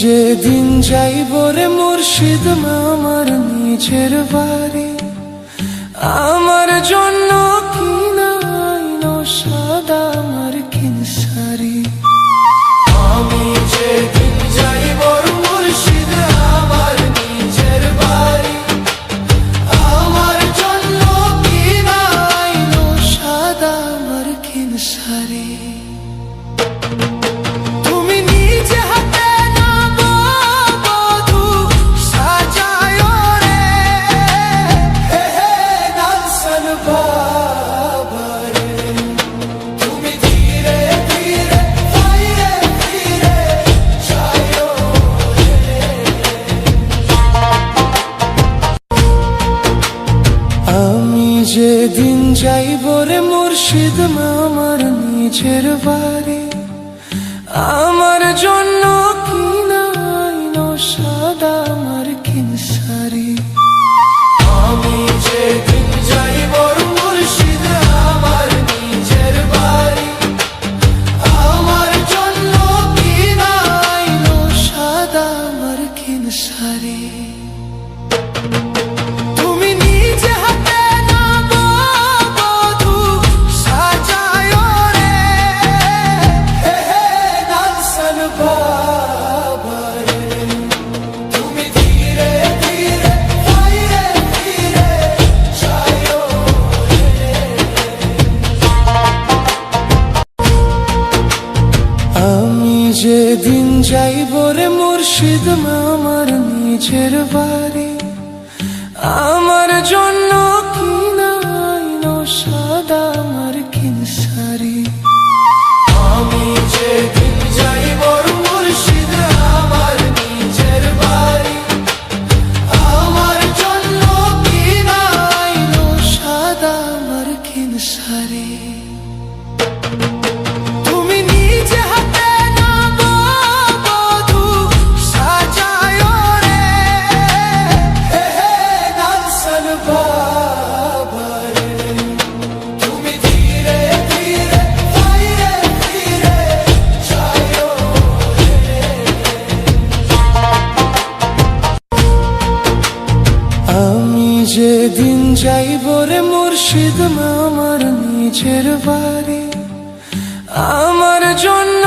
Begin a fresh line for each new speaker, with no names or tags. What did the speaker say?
যেদিন যাইব রে মুর্শিদ আমার নিজের বাড়ি, আমার জন্য কিনাইনো সাদা আমার কিনসারি। আমি যেদিন যাইব মুর্শিদ আমার নিজের বাড়ি, আমার জন্য কিনাইনো সাদা আমার কিনসারি। যেদিন যাইব রে মুর্শিদ আমার নিজের বাড়ি, আমার জন্য কিনাইনো সাদা আমার কিনসারি। আমি যেদিন যাইব মুর্শিদ আমার নিজের বাড়ি, আমার জন্য কিনাইনো সাদা আমার কিনসারি। যেদিন যাইব রে মুর্শিদ আমার নিজের বাড়ি, আমার জন্য কিনাইনো সাদা আমার কিনসারি। আমি যেদিন যাইব মুর্শিদ আমার নিজের বাড়ি, আমার জন্য কিনাইনো সাদা আমার কিনসারি। যেদিন যাইব রে মুর্শিদ আমার নিজের বাড়ি, আমার জন্য